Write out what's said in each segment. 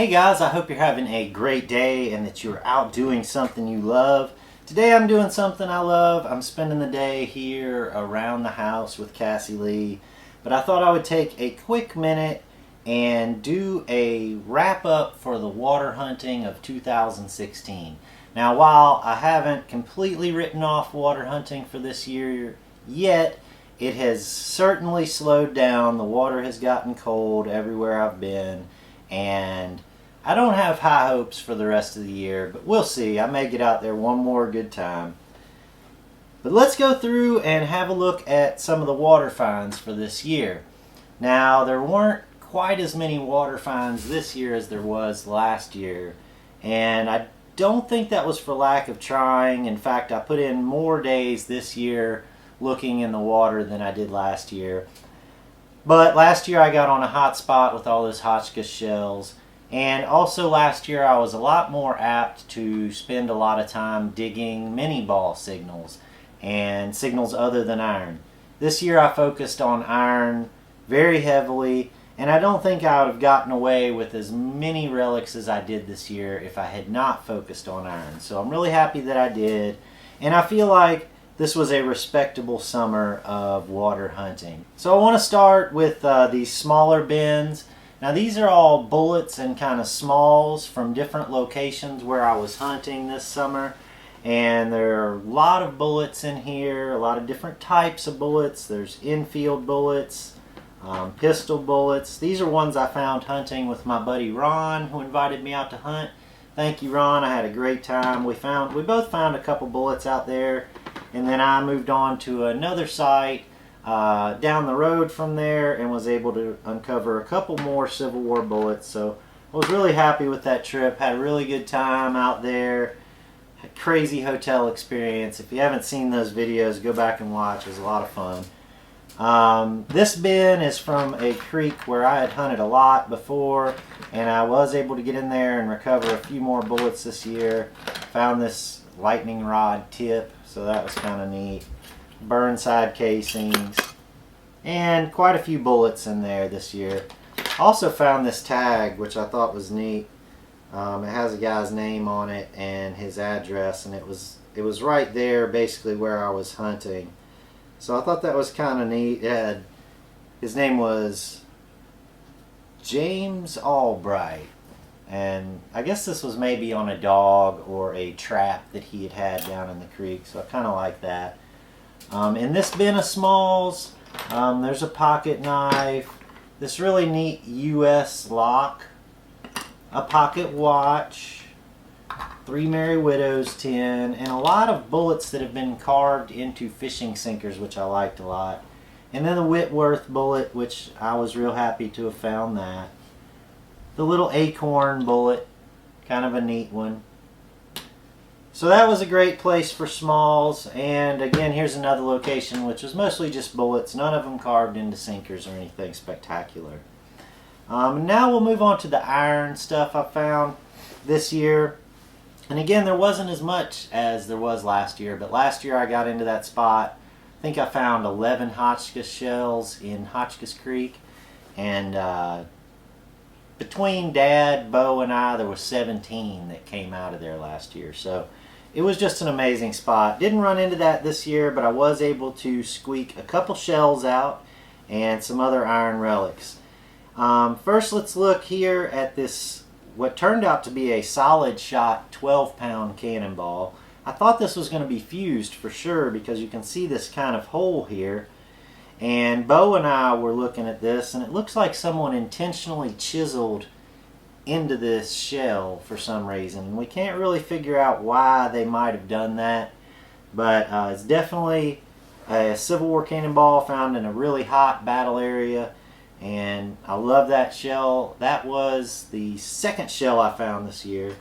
Hey guys, I hope you're having a great day and that you're out doing something you love. Today I'm doing something I love. I'm spending the day here around the house with Cassie Lee. But I thought I would take a quick minute and do a wrap up for the water hunting of 2016. Now while I haven't completely written off water hunting for this year yet, it has certainly slowed down. The water has gotten cold everywhere I've been. And I don't have high hopes for the rest of the year, but we'll see. I may get out there one more good time. But let's go through and have a look at some of the water finds for this year. Now, there weren't quite as many water finds this year as there was last year, and I don't think that was for lack of trying. In fact, I put in more days this year looking in the water than I did last year. But last year I got on a hot spot with all those Hotchkiss shells. And also last year I was a lot more apt to spend a lot of time digging mini ball signals and signals other than iron. This year I focused on iron very heavily, and I don't think I would have gotten away with as many relics as I did this year if I had not focused on iron. So I'm really happy that I did, and I feel like this was a respectable summer of water hunting. So I want to start with these smaller bins. Now these are all bullets and kind of smalls from different locations where I was hunting this summer. And there are a lot of bullets in here, a lot of different types of bullets. There's infield bullets, pistol bullets. These are ones I found hunting with my buddy Ron, who invited me out to hunt. Thank you, Ron. I had a great time. We both found a couple bullets out there. And then I moved on to another site down the road from there and was able to uncover a couple more Civil War bullets. So I was really happy with that trip. Had a really good time out there. Had a crazy hotel experience. If you haven't seen those videos, go back and watch. It was a lot of fun. This bin is from a creek where I had hunted a lot before, and I was able to get in there and recover a few more bullets this year. Found this lightning rod tip, so that was kind of neat. Burnside casings, and quite a few bullets in there this year. Also found this tag, which I thought was neat. It has a guy's name on it and his address, and it was right there basically where I was hunting. So I thought that was kind of neat. His name was James Albright. And I guess this was maybe on a dog or a trap that he had down in the creek, so I kind of like that. In this bin of smalls, there's a pocket knife, this really neat US lock, a pocket watch, 3 Merry Widows tin, and a lot of bullets that have been carved into fishing sinkers, which I liked a lot. And then the Whitworth bullet, which I was real happy to have found that. The little acorn bullet, kind of a neat one. So that was a great place for smalls. And again, here's another location which was mostly just bullets, none of them carved into sinkers or anything spectacular. Now we'll move on to the iron stuff I found this year. And again, there wasn't as much as there was last year, but last year I got into that spot. I think I found 11 Hotchkiss shells in Hotchkiss Creek, and between Dad, Bo, and I, there was 17 that came out of there last year. So it was just an amazing spot. Didn't run into that this year, but I was able to squeak a couple shells out and some other iron relics. First, let's look here at this, what turned out to be a solid shot 12-pound cannonball. I thought this was going to be fused for sure because you can see this kind of hole here. And Bo and I were looking at this, and it looks like someone intentionally chiseled into this shell for some reason. We can't really figure out why they might have done that, but it's definitely a Civil War cannonball found in a really hot battle area, and I love that shell. That was the second shell I found this year.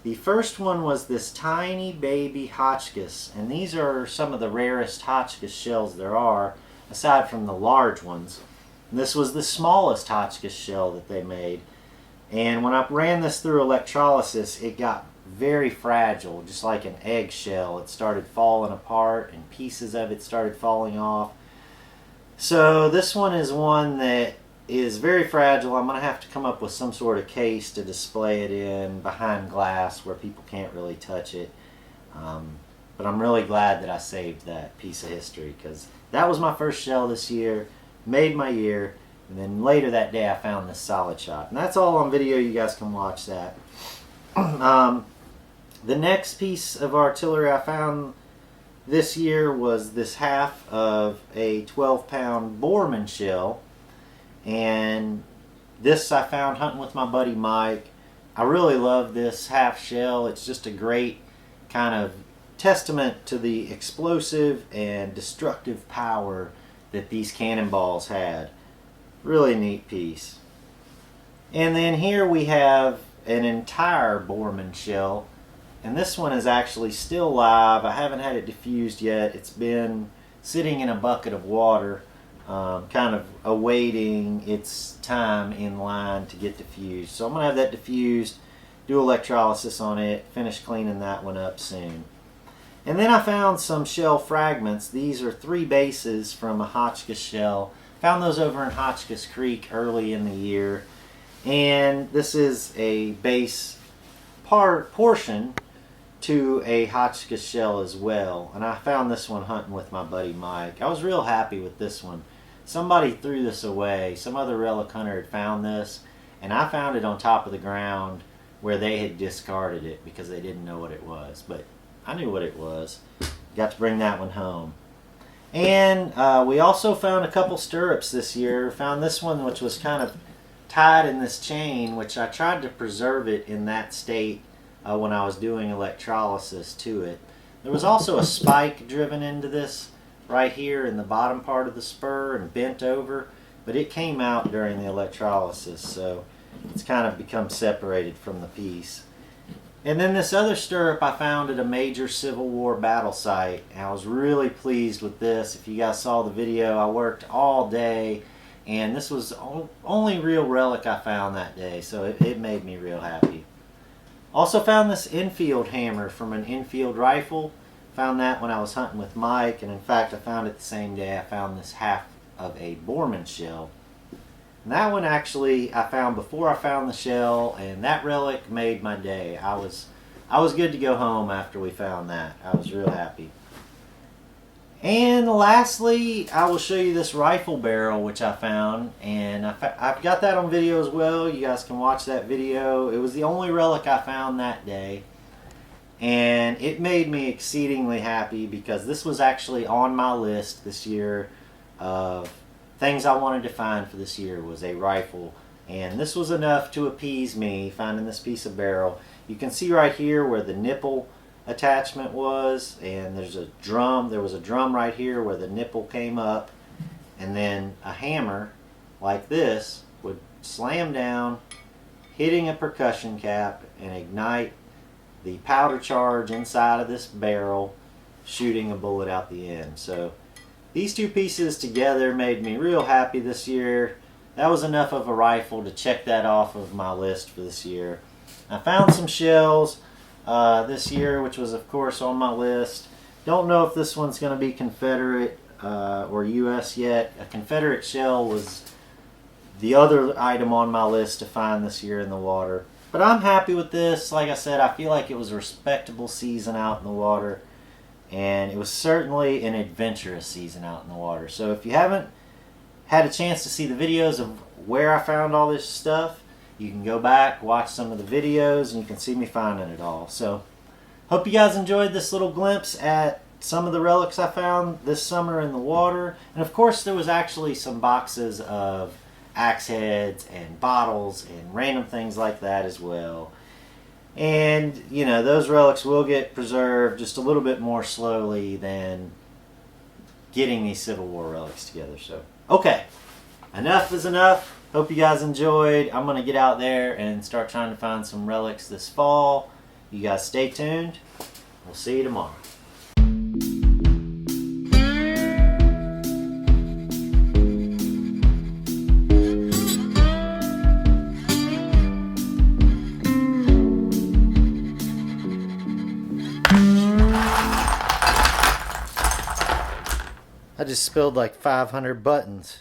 The first one was this tiny baby Hotchkiss, and these are some of the rarest Hotchkiss shells there are, aside from the large ones. And this was the smallest Hotchkiss shell that they made. And when I ran this through electrolysis, it got very fragile, just like an eggshell. It started falling apart and pieces of it started falling off. So this one is one that is very fragile. I'm going to have to come up with some sort of case to display it in behind glass where people can't really touch it. But I'm really glad that I saved that piece of history, because that was my first shell this year, made my year, and then later that day I found this solid shot. And that's all on video. You guys can watch that. The next piece of artillery I found this year was this half of a 12-pound Borman shell. And this I found hunting with my buddy Mike. I really love this half shell. It's just a great kind of testament to the explosive and destructive power that these cannonballs had. Really neat piece. And then here we have an entire Borman shell, and this one is actually still live. I haven't had it diffused yet. It's been sitting in a bucket of water, kind of awaiting its time in line to get diffused. So I'm going to have that diffused, do electrolysis on it, finish cleaning that one up soon. And then I found some shell fragments. These are 3 bases from a Hotchkiss shell. Found those over in Hotchkiss Creek early in the year. And this is a base portion to a Hotchkiss shell as well. And I found this one hunting with my buddy Mike. I was real happy with this one. Somebody threw this away. Some other relic hunter had found this, and I found it on top of the ground where they had discarded it because they didn't know what it was. But I knew what it was. Got to bring that one home. And we also found a couple stirrups this year. Found this one, which was kind of tied in this chain, which I tried to preserve it in that state when I was doing electrolysis to it. There was also a spike driven into this right here in the bottom part of the spur and bent over, but it came out during the electrolysis, so it's kind of become separated from the piece. And then this other stirrup I found at a major Civil War battle site, and I was really pleased with this. If you guys saw the video, I worked all day, and this was the only real relic I found that day, so it made me real happy. Also found this infield hammer from an infield rifle. Found that when I was hunting with Mike, and in fact I found it the same day I found this half of a Borman shell. And that one actually I found before I found the shell, and that relic made my day. I was good to go home after we found that. I was real happy. And lastly, I will show you this rifle barrel which I found, and I've got that on video as well. You guys can watch that video. It was the only relic I found that day, and it made me exceedingly happy because this was actually on my list this year of things I wanted to find for this year was a rifle, and this was enough to appease me finding this piece of barrel. You can see right here where the nipple attachment was, and there was a drum right here where the nipple came up, and then a hammer like this would slam down, hitting a percussion cap and ignite the powder charge inside of this barrel, shooting a bullet out the end. So these two pieces together made me real happy this year. That was enough of a rifle to check that off of my list for this year. I found some shells this year, which was of course on my list. Don't know if this one's going to be Confederate or US yet. A Confederate shell was the other item on my list to find this year in the water. But I'm happy with this. Like I said, I feel like it was a respectable season out in the water, and it was certainly an adventurous season out in the water. So if you haven't had a chance to see the videos of where I found all this stuff, you can go back, watch some of the videos, and you can see me finding it all. So hope you guys enjoyed this little glimpse at some of the relics I found this summer in the water. And of course there was actually some boxes of axe heads and bottles and random things like that as well. And you know, those relics will get preserved just a little bit more slowly than getting these Civil War relics together. So okay, enough is enough. Hope you guys enjoyed. I'm gonna get out there and start trying to find some relics this fall. You guys stay tuned. We'll see you tomorrow. I just spilled like 500 buttons.